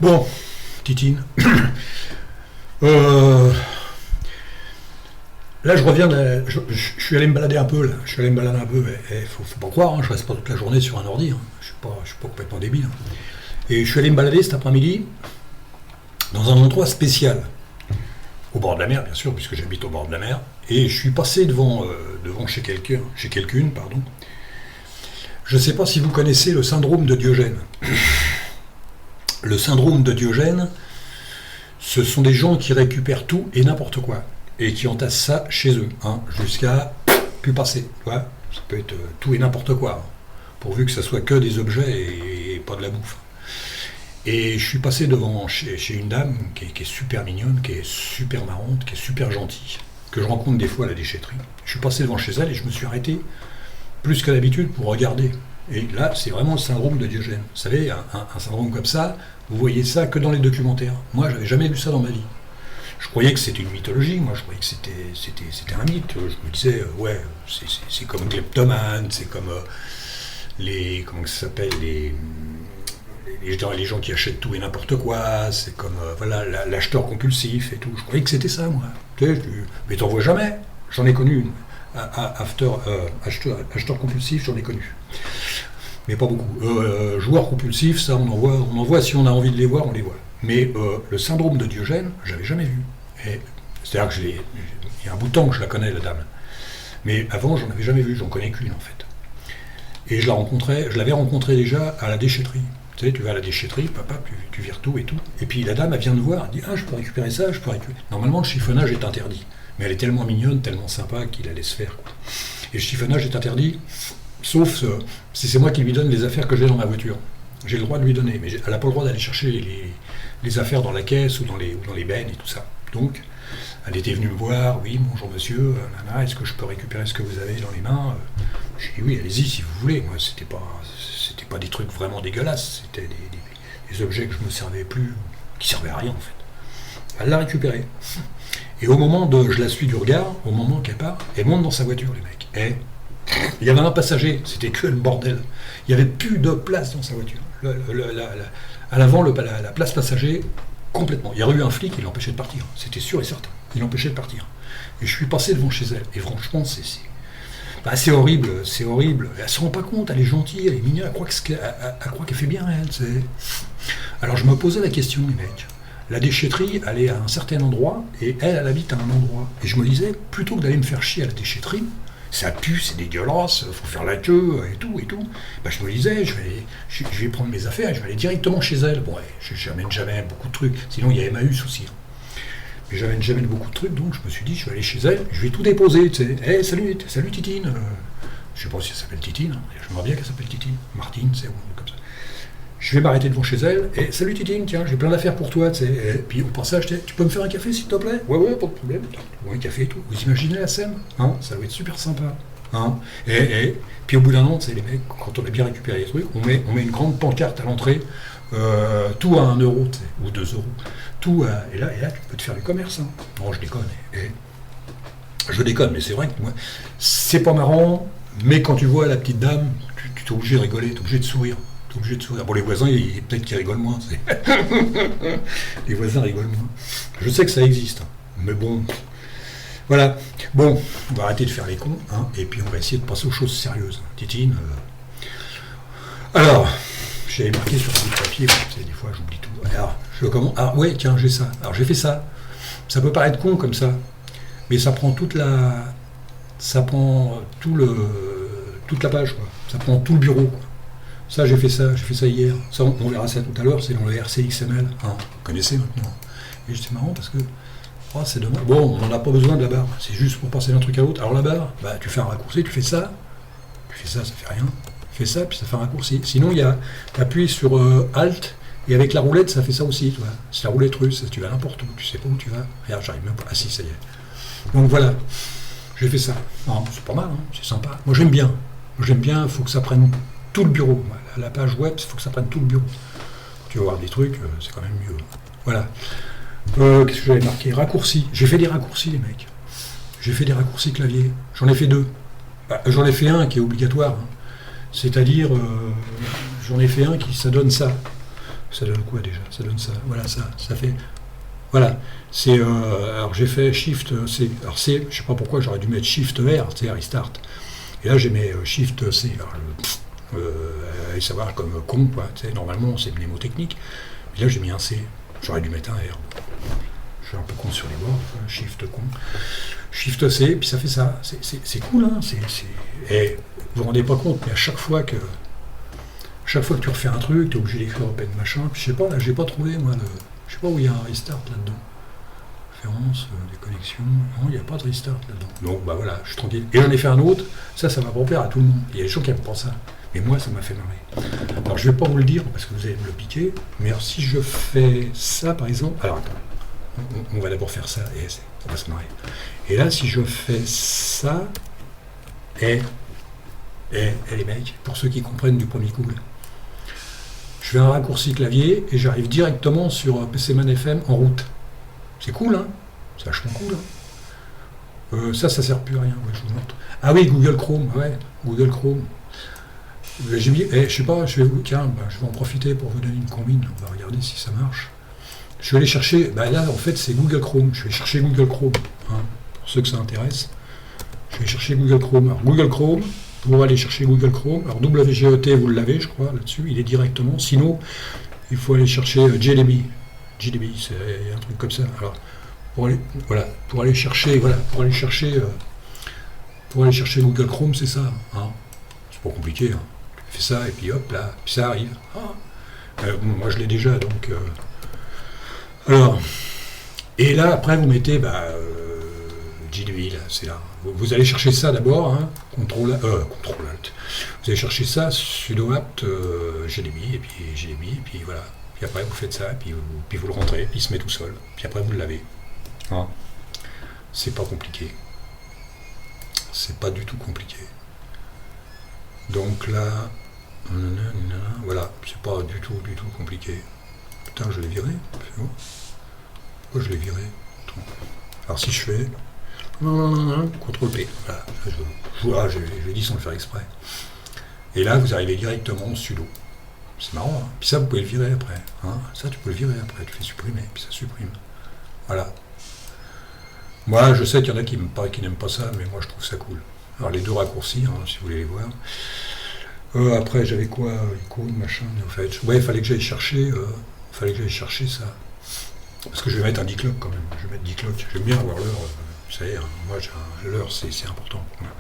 Bon, Titine. Là, je reviens, je suis allé me balader un peu, là. Je suis allé me balader un peu, et faut pas croire, hein, je reste pas toute la journée sur un ordi, hein. Je suis pas complètement débile. Hein. Et je suis allé me balader cet après-midi dans un endroit spécial, au bord de la mer, bien sûr, puisque j'habite au bord de la mer, et je suis passé devant chez quelqu'une, pardon. Je ne sais pas si vous connaissez le syndrome de Diogène. Le syndrome de Diogène, ce sont des gens qui récupèrent tout et n'importe quoi, et qui entassent ça chez eux, hein, jusqu'à plus passer. Tu vois, ça peut être tout et n'importe quoi, hein, pourvu que ça soit que des objets et pas de la bouffe. Et je suis passé devant chez une dame qui est super mignonne, qui est super marrante, qui est super gentille, que je rencontre des fois à la déchetterie. Je suis passé devant chez elle et je me suis arrêté plus qu'à d'habitude pour regarder. Et là, c'est vraiment le syndrome de Diogène. Vous savez, un syndrome comme ça, vous voyez ça que dans les documentaires. Moi, j'avais jamais vu ça dans ma vie. Je croyais que c'était une mythologie, moi je croyais que c'était un mythe. Je me disais, ouais, c'est comme kleptomane, c'est comme comment ça s'appelle, les gens qui achètent tout et n'importe quoi, c'est comme voilà, l'acheteur compulsif et tout. Je croyais que c'était ça, moi. Tu sais, mais t'en vois jamais. J'en ai connu une. Acheteur compulsif, j'en ai connu. Mais pas beaucoup. Joueur compulsif, ça on en voit si on a envie de les voir, on les voit. Mais le syndrome de Diogène, j'avais jamais vu. C'est-à-dire que il y a un bout de temps que je la connais, la dame. Mais avant, j'en avais jamais vu, j'en connais qu'une en fait. Et je l'avais rencontrée déjà à la déchetterie. Tu sais, tu vas à la déchetterie, papa, tu vires tout et tout. Et puis la dame, elle vient de voir, elle dit, ah, je peux récupérer ça, je peux récupérer. Normalement, le chiffonnage est interdit. Mais elle est tellement mignonne, tellement sympa qu'il la laisse faire, quoi. Et le chiffonnage est interdit, sauf si c'est moi qui lui donne les affaires que j'ai dans ma voiture. J'ai le droit de lui donner, mais elle n'a pas le droit d'aller chercher les affaires dans la caisse ou dans les bennes et tout ça. Donc, elle était venue me voir, oui, bonjour monsieur, nana, est-ce que je peux récupérer ce que vous avez dans les mains? J'ai dit oui, allez-y si vous voulez. Moi, c'était pas des trucs vraiment dégueulasses, c'était des objets que je me servais plus, qui servaient à rien en fait. Elle l'a récupéré. Et au moment je la suis du regard, au moment qu'elle part, elle monte dans sa voiture, les mecs. Et il y avait un passager, c'était que le bordel. Il n'y avait plus de place dans sa voiture. À l'avant, la place passager, complètement. Il y aurait eu un flic, il l'empêchait de partir. C'était sûr et certain. Il l'empêchait de partir. Et je suis passé devant chez elle. Et franchement, c'est horrible, c'est horrible. Elle se rend pas compte, elle est gentille, elle est mignonne, elle croit qu'elle fait bien, elle. Alors je me posais la question, les mecs. La déchetterie, elle est à un certain endroit, et elle habite à un endroit. Et je me disais, plutôt que d'aller me faire chier à la déchetterie, ça pue, c'est dégueulasse, faut faire la queue, et tout. Ben, je me disais, je vais prendre mes affaires, et je vais aller directement chez elle. Bon, ouais, j'amène jamais beaucoup de trucs, sinon il y a Emmaüs aussi. Hein. Mais j'amène jamais beaucoup de trucs, donc je me suis dit, je vais aller chez elle, je vais tout déposer, tu sais. Hey, salut Titine. Je sais pas si elle s'appelle Titine, hein. J'aimerais bien qu'elle s'appelle Titine. Martine, c'est comme ça. Je vais m'arrêter devant chez elle, et salut Titine, tiens, j'ai plein d'affaires pour toi, tu sais. Et puis au passage, tu peux me faire un café s'il te plaît? Ouais, pas de problème. Ou un café et tout. Vous imaginez la scène, hein? Ça va être super sympa. Hein? Et puis au bout d'un an, tu sais, les mecs, quand on a bien récupéré les trucs, on met une grande pancarte à l'entrée, tout à 1 euro, tu sais, ou 2 euros. Tout et là, tu peux te faire du commerce. Hein. Non, je déconne. Je déconne, mais c'est vrai que moi, c'est pas marrant, mais quand tu vois la petite dame, tu es obligé de rigoler, tu es obligé de sourire. Bon, les voisins, peut-être qu'ils rigolent moins. Les voisins rigolent moins. Je sais que ça existe, hein, mais bon. Voilà. Bon, on va arrêter de faire les cons, hein, et puis on va essayer de passer aux choses sérieuses. Titine. Alors, j'avais marqué sur un bout de papier, vous savez, des fois j'oublie tout. Alors, je commence. Ah ouais, tiens, j'ai ça. Alors j'ai fait ça. Ça peut paraître con comme ça, mais ça prend toute la page, quoi. Ça prend tout le bureau, quoi. Ça, j'ai fait ça hier. Ça, on verra ça tout à l'heure, c'est dans le RCXML. Hein, vous connaissez maintenant. Et c'est marrant parce que, c'est dommage. Bon, on n'en a pas besoin de la barre, c'est juste pour passer d'un truc à l'autre. Alors la barre, bah, tu fais un raccourci, tu fais ça, ça fait rien. Tu fais ça, puis ça fait un raccourci. Sinon, tu appuies sur Alt, et avec la roulette, ça fait ça aussi. Tu vois. C'est la roulette russe, tu vas n'importe où, tu sais pas où tu vas. Regarde, j'arrive même pas. Ah si, ça y est. Donc voilà, j'ai fait ça. Non, c'est pas mal, hein, c'est sympa. Moi j'aime bien, il faut que ça prenne tout le bureau. La page web, il faut que ça prenne tout le bureau. Tu vas voir des trucs, c'est quand même mieux. Voilà. Qu'est-ce que j'avais marqué? Raccourcis. J'ai fait des raccourcis, les mecs. J'ai fait des raccourcis clavier. J'en ai fait 2. Bah, j'en ai fait un qui est obligatoire. Hein. C'est-à-dire, j'en ai fait un qui, ça donne ça. Ça donne quoi déjà? Ça donne ça. Voilà, ça fait... Voilà. C'est, alors j'ai fait Shift C. Alors C, je sais pas pourquoi, j'aurais dû mettre Shift R, c'est Restart. Et là, j'ai mis Shift C. Alors, allez savoir comme con, quoi. Normalement, c'est mnémotechnique. Et là, j'ai mis un C. J'aurais dû mettre un R. Je suis un peu con sur les bords. Shift con. Shift C, puis ça fait ça. C'est cool, hein. Et vous vous rendez pas compte, mais à chaque fois que tu refais un truc, tu es obligé d'écrire open machin. Puis je sais pas, là, j'ai pas trouvé, moi, je sais pas où il y a un restart là-dedans. Référence, des connexions. Non, il n'y a pas de restart là-dedans. Donc, bah voilà, je suis tranquille. Et j'en ai fait un autre. Ça va pas plaire à tout le monde. Il y a des gens qui n'aiment pas ça. Mais moi, ça m'a fait marrer. Alors, je vais pas vous le dire parce que vous allez me le piquer. Mais alors, si je fais ça, par exemple. Alors, attends. On va d'abord faire ça et ça va se marrer. Et là, si je fais ça, et les mecs, pour ceux qui comprennent du premier coup, là, je fais un raccourci clavier et j'arrive directement sur PCman FM en route. C'est cool, hein? C'est vachement cool. Hein, ça sert plus à rien. Ouais, je vous montre. Ah oui, Google Chrome. Ouais, Google Chrome. J'ai mis, je sais pas, je vais en profiter pour vous donner une combine. On va regarder si ça marche. Je vais aller chercher, là en fait c'est Google Chrome. Je vais chercher Google Chrome. Hein, pour ceux que ça intéresse. Je vais chercher Google Chrome. Alors Google Chrome, pour aller chercher Google Chrome. Alors WGET, vous l'avez, je crois, là-dessus. Il est directement. Sinon, il faut aller chercher JDB. JDB, c'est un truc comme ça. Alors, pour aller chercher Google Chrome, c'est ça. Hein. C'est pas compliqué. Hein. Tu fais ça et puis hop là, puis ça arrive. Ah. Moi je l'ai déjà, donc. Alors, et là après vous mettez JDB là, c'est là. Vous allez chercher ça d'abord, hein, contrôle Alt. Vous allez chercher ça, sudo apt JDB et puis voilà. Puis après, vous faites ça, puis vous le rentrez, puis il se met tout seul. Puis après, vous le lavez. Hein. C'est pas compliqué. C'est pas du tout compliqué. Donc là, voilà, c'est pas du tout compliqué. Putain, je l'ai viré. C'est bon. Pourquoi je l'ai viré? Alors si je fais CTRL P, voilà, je l'ai dit sans le faire exprès. Et là, vous arrivez directement au sudo. C'est marrant, hein. Puis ça, vous pouvez le virer après. Hein. Ça, tu peux le virer après. Tu fais supprimer, puis ça supprime. Voilà. Moi, je sais qu'il y en a qui n'aiment pas ça, mais moi, je trouve ça cool. Alors, les deux raccourcis, hein, si vous voulez les voir. Après, j'avais quoi? Icône, machin, NeoFetch. Ouais, il fallait que j'aille chercher ça. Parce que je vais mettre un declock quand même. Je vais mettre declock. J'aime bien avoir l'heure. Vous savez, hein. Moi, l'heure, c'est important pour moi.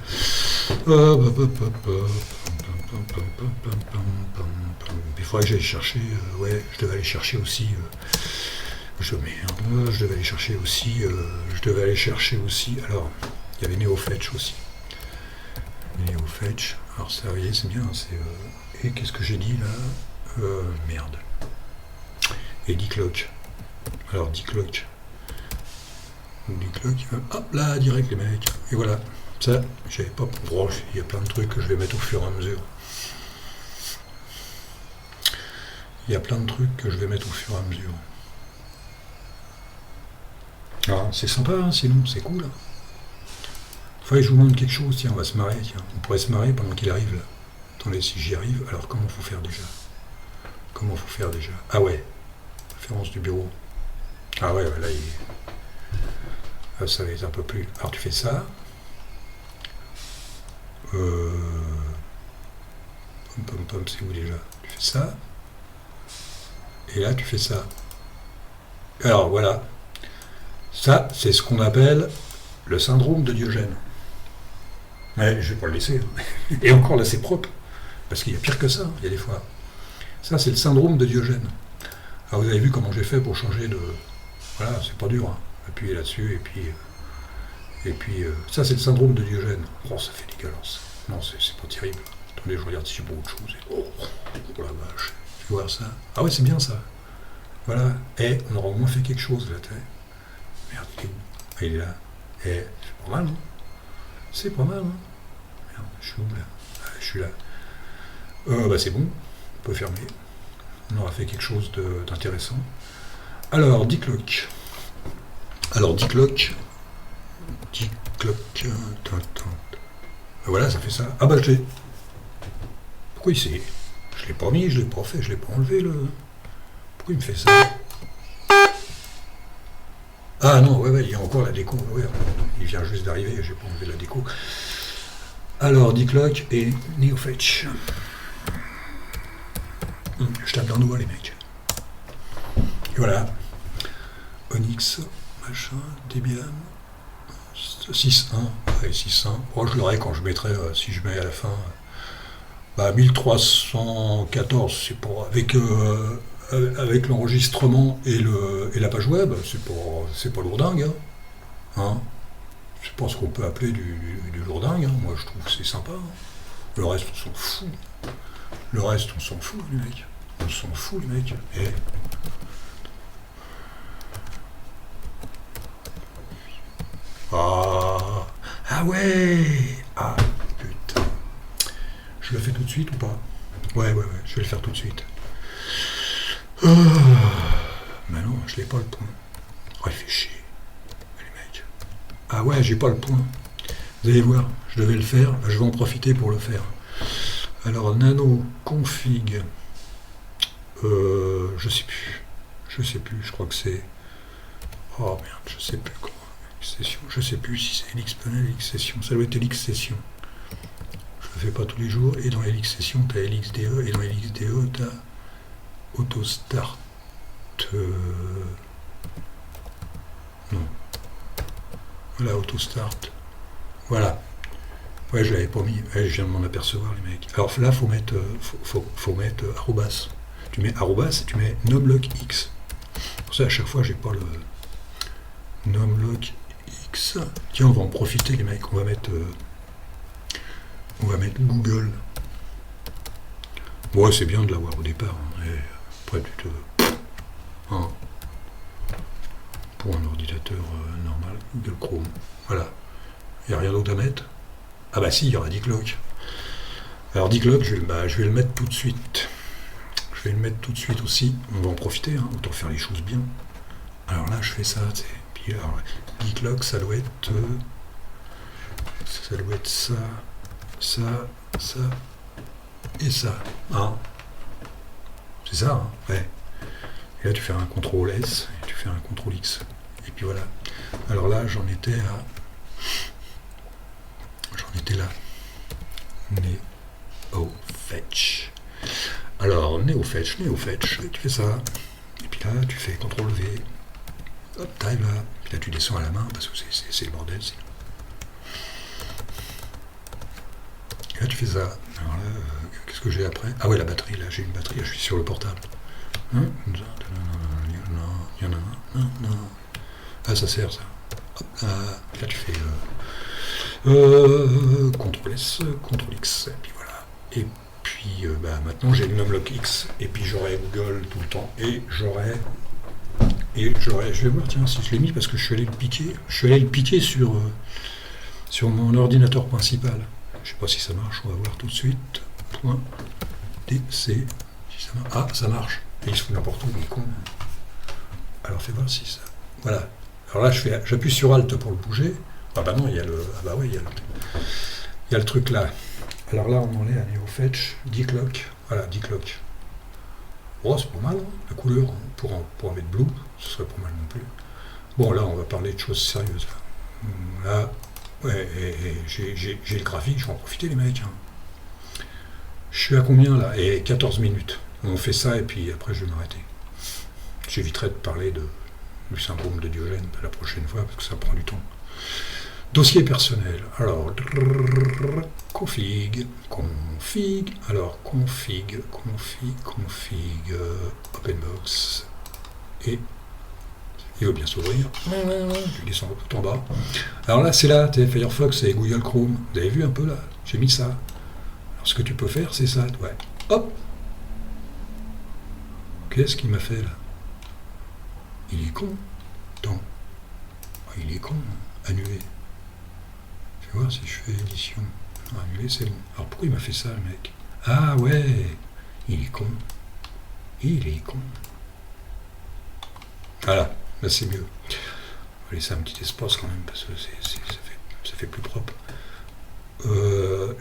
Il faudrait que j'aille chercher, je devais aller chercher aussi, je devais aller chercher aussi, alors, il y avait NeoFetch aussi. NeoFetch, alors ça, vous voyez, c'est bien, et qu'est-ce que j'ai dit là? Merde. Et declock. Alors, declock, hop là, direct les mecs, et voilà. Ça, j'avais pas. Il y a plein de trucs que je vais mettre au fur et à mesure. Ah, c'est sympa, hein, sinon, c'est cool. Hein. Faudrait que je vous montre quelque chose, tiens, on va se marrer, tiens. On pourrait se marrer pendant qu'il arrive là. Attendez, si j'y arrive, alors comment faut faire déjà? Ah ouais, référence du bureau. Ah ouais, là, ça va être un peu plus. Alors tu fais ça. C'est où déjà? Tu fais ça. Et là, tu fais ça. Alors voilà. Ça, c'est ce qu'on appelle le syndrome de Diogène. Mais je vais pas le laisser. Et encore là, c'est propre. Parce qu'il y a pire que ça, il y a des fois. Ça, c'est le syndrome de Diogène. Alors vous avez vu comment j'ai fait pour changer de... Voilà, c'est pas dur. Hein. Appuyer là-dessus, et puis ça, c'est le syndrome de Diogène. Oh, ça fait dégueulasse. Non, c'est pas terrible. Attendez, je regarde si j'ai pas autre chose. Oh la vache. Tu vois ça? Ah ouais, c'est bien ça. Voilà. Et on aura au moins fait quelque chose là. Merde, il est où? Ah, il est là. Et c'est pas mal, non? C'est pas mal, hein? Merde, je suis où là? Ah, je suis là. C'est bon. On peut fermer. On aura fait quelque chose d'intéressant. Alors, declock. Alors, Dicloc. Voilà, ça fait ça. Ah bah je l'ai. Pourquoi il s'est. Je l'ai pas mis, je l'ai pas fait, je l'ai pas enlevé le. Pourquoi il me fait ça? Ah non, ouais, il y a encore la déco. Ouais, il vient juste d'arriver, j'ai pas enlevé la déco. Alors, Dicloc et NeoFetch. Je tape dans le doigt, les mecs. Et voilà. Onyx, machin, Debian. 6.1. Ouais, 6.1. Bon, je l'aurai quand je mettrai, si je mets à la fin. 1314, c'est pour. Avec l'enregistrement et la page web, c'est pas lourdingue. Hein. C'est pas ce qu'on peut appeler du lourdingue. Hein. Moi, je trouve que c'est sympa. Hein. Le reste, on s'en fout. Le reste, on s'en fout, les mecs. On s'en fout, les mecs. Et... Ah ouais. Ah, putain. Je le fais tout de suite ou pas? Ouais, je vais le faire tout de suite. Mais non, je l'ai pas le point. Oh, il fait chier. Les mecs. Ah ouais, j'ai pas le point. Vous allez voir, je devais le faire, je vais en profiter pour le faire. Alors, nano config. Je sais plus. Je crois que c'est. Oh merde, je sais plus comment. Session. Je sais plus si c'est LXPanel, LX-Session. Ça doit être LX-Session. Je le fais pas tous les jours. Et dans LX-Session, tu as LXDE. Et dans LXDE, tu as Autostart. Non. Voilà, Autostart. Voilà. Ouais, je l'avais pas mis. Ouais, je viens de m'en apercevoir, les mecs. Alors là, faut mettre, faut mettre arrobas. Tu mets arrobas et tu mets numlockx. Pour ça, à chaque fois, j'ai pas le numlockx. Tiens, on va en profiter, les mecs. On va mettre Google. Ouais, c'est bien de l'avoir au départ. Hein. Et après, tu te... Hein. Pour un ordinateur normal, Google Chrome. Voilà. Il n'y a rien d'autre à mettre. Ah bah si, il y aura Dicloc. Alors Dicloc, je vais le mettre tout de suite. Je vais le mettre tout de suite aussi. On va en profiter, hein. Autant faire les choses bien. Alors là, je fais ça, tu sais. Puis alors, Dicloc, ça doit être ça, ça et ça. Hein. C'est ça, hein. Ouais. Et là, tu fais un CTRL S et tu fais un CTRL X. Et puis voilà. Alors là, j'en étais là. NeoFetch. Alors, NeoFetch, tu fais ça. Et puis là, tu fais CTRL V. Hop, t'arrives là. Puis là, tu descends à la main parce que c'est le bordel. Et là, tu fais ça. Alors là, qu'est-ce que j'ai après? Ah ouais, la batterie, là, j'ai une batterie, je suis sur le portable. Hein? Il y en a un. Non. Ah, ça sert, ça. Hop, là, tu fais CTRL S, CTRL X, et puis voilà. Et puis, maintenant, j'ai le numlockx, et puis j'aurai Google tout le temps, et j'aurai, je vais voir, tiens, si je l'ai mis, parce que je suis allé le piquer sur mon ordinateur principal. Je sais pas si ça marche, on va voir tout de suite. .dc, si ça marche. Ah, ça marche. Et il se fout n'importe où, il est con. Alors fais voir si ça. Voilà. Alors là, j'appuie sur Alt pour le bouger. Ah bah non, il y a le. Ah bah oui, il y a le truc là. Alors là, on en est à NeoFetch, Dicloc. Voilà, Dicloc. Oh, c'est pas mal, hein. La couleur, pour en mettre blue, ce serait pas mal non plus. Bon, là, on va parler de choses sérieuses. Là, ouais, j'ai le graphique, je vais en profiter, les mecs. Hein. Je suis à combien là? Et 14 minutes. On fait ça et puis après je vais m'arrêter. J'éviterai de parler du syndrome de Diogène la prochaine fois parce que ça prend du temps. Dossier personnel. Alors, config. Alors, config, openbox. Et il veut bien s'ouvrir. Je descends tout en bas. Alors là, c'est là, Firefox et Google Chrome. Vous avez vu un peu là? J'ai mis ça. Alors, ce que tu peux faire, c'est ça. Ouais. Hop! Qu'est-ce qu'il m'a fait là? Il est con. Attends. Oh, il est con. Annuler. Je vais voir si je fais édition. Non, annuler, c'est bon. Alors pourquoi il m'a fait ça, le mec? Ah ouais. Il est con. Voilà. Là, c'est mieux. On va laisser un petit espace quand même, parce que ça fait plus propre.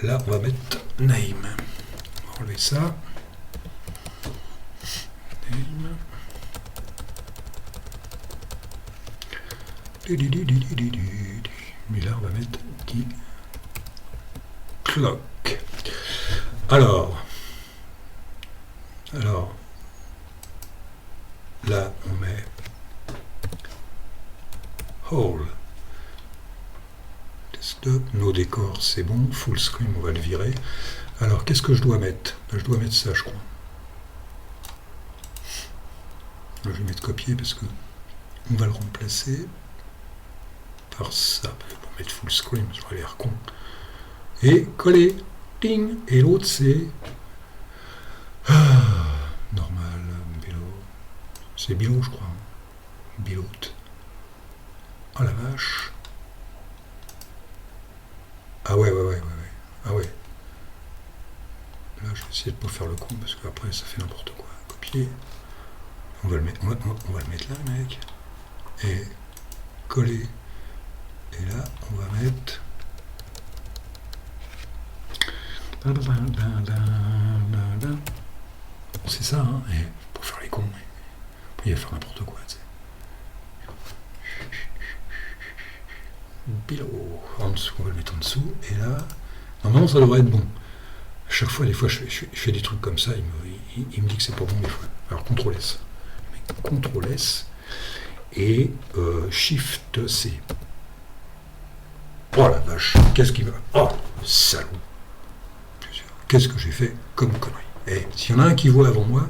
Là, on va mettre name. On va enlever ça. Name. Mais là, on va mettre qui clock. Alors, là, on met hole. Desktop, nos décors, c'est bon. Full screen, on va le virer. Alors, qu'est-ce que je dois mettre? Je dois mettre ça, je crois. Je vais mettre copier parce que on va le remplacer par ça. Pour mettre full screen, je vais l'air con. Et coller. Ding. Et l'autre, c'est normal, Below. C'est Below, je crois. Below. Oh la vache. Ah ouais. Ah ouais. Là, je vais essayer de ne pas faire le con parce qu'après, ça fait n'importe quoi. Copier. On va le mettre, on va le mettre là, mec. Et coller. Et là, on va mettre. C'est ça, hein. Et pour faire les cons, il va faire n'importe quoi, tu sais. Below. En dessous, on va le mettre en dessous. Et là, normalement, ça devrait être bon. À chaque fois, des fois, je fais des trucs comme ça, il me dit que c'est pas bon des fois. Alors, CTRL S. CTRL S et Shift C. Oh la vache, qu'est-ce qu'il va. Oh, salaud. Qu'est-ce que j'ai fait comme connerie. Et s'il y en a un qui voit avant moi.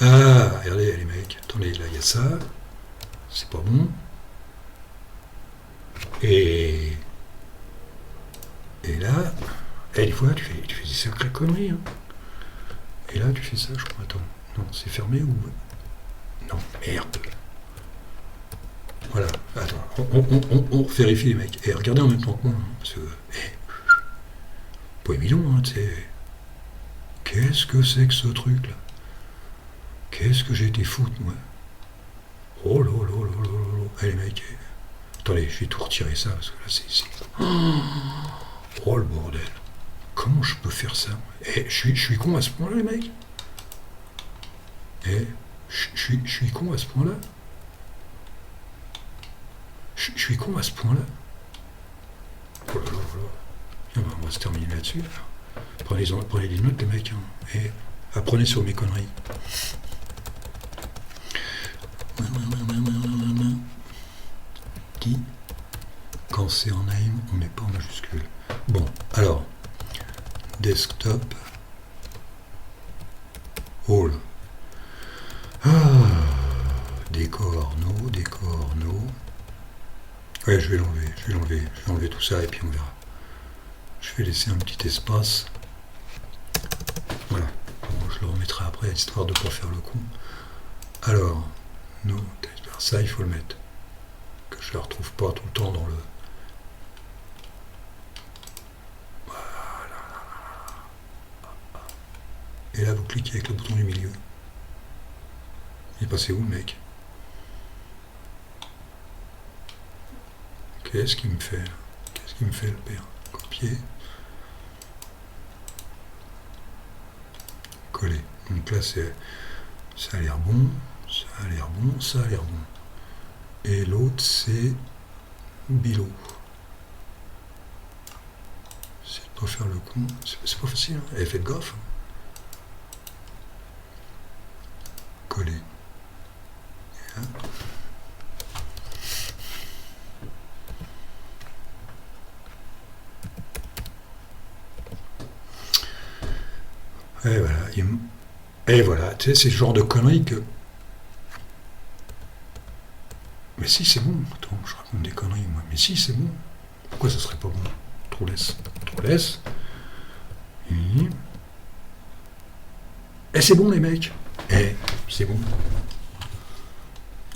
Ah, regardez les mecs. Attendez, là il y a ça. C'est pas bon. Et là, des fois tu fais des sacrées conneries. Hein. Et là tu fais ça, je crois. Attends, non, c'est fermé ou. Non, merde. Voilà, attends, on vérifie les mecs. Et regardez en même temps que moi, hein, parce que. Pas évident, hein, tu sais. Qu'est-ce que c'est que ce truc là? Qu'est-ce que j'ai été foutre, moi? Oh là là là là là. Allez, mecs. Attendez, je vais tout retirer ça, parce que là, c'est. Oh le bordel. Comment je peux faire ça? Je suis con à ce point-là, les mecs? Je suis con à ce point-là? Je suis con à ce point-là? Oh là là là. On va se terminer là-dessus. Prenez des notes, les mecs. Hein, et apprenez sur mes conneries. Qui, quand c'est en name, on met pas en majuscule. Bon, alors, desktop, all. Décor, no. Ouais, je vais l'enlever tout ça et puis on verra. Je vais laisser un petit espace. Voilà. Bon, je le remettrai après, histoire de ne pas faire le con. Alors, no, ça il faut le mettre. Que je ne le retrouve pas tout le temps dans le. Voilà. Et là, vous cliquez avec le bouton du milieu. Il est passé où, le mec? Qu'est-ce qu'il me fait? Qu'est-ce qu'il me fait, le père? Copier. Coller. Donc là, ça a l'air bon, ça a l'air bon, ça a l'air bon. Et l'autre, c'est Below. C'est de pas faire le con. C'est pas facile, hein. Faites gaffe. Coller. Et là. Et voilà, et voilà, tu sais, c'est le genre de conneries que. Mais si, c'est bon. Attends, je raconte des conneries, moi. Mais si, c'est bon. Pourquoi ça serait pas bon? Trop laisse. Et c'est bon, les mecs. Et c'est bon.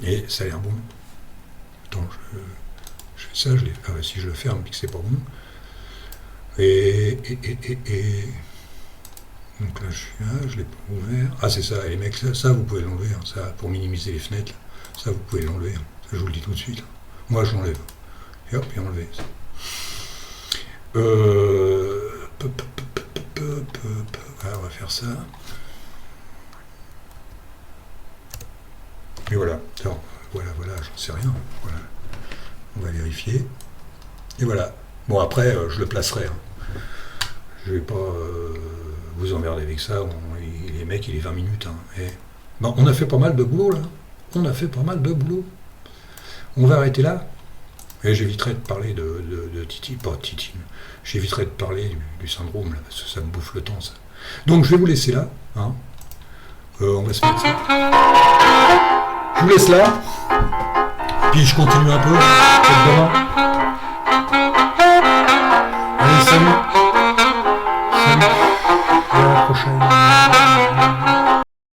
Et ça a l'air bon. Attends, je fais ça, ah bah, si je le ferme, puis que c'est pas bon. Et Donc là, je suis là, je l'ai pas ouvert. Ah, c'est ça, et les mecs, ça vous pouvez l'enlever, hein, ça, pour minimiser les fenêtres, là. Ça, vous pouvez l'enlever, hein. Ça, je vous le dis tout de suite. Là. Moi, je l'enlève. Et hop, et enlevé. Ah, on va faire ça. Et voilà. Alors, voilà, j'en sais rien. Voilà. On va vérifier. Et voilà. Bon, après, je le placerai. Hein. Je vais pas vous emmerder avec ça. Les mecs, il est 20 minutes. Hein. Et... Bon, on a fait pas mal de boulot, là. On a fait pas mal de boulot. On va arrêter là. Et j'éviterai de parler de Titi, pas de Titine. J'éviterai de parler du syndrome, là, parce que ça me bouffe le temps, ça. Donc, je vais vous laisser là. Hein. On va se mettre ça. Je vous laisse là. Puis je continue un peu. Peut-être demain. Allez, salut. Salut. À la prochaine.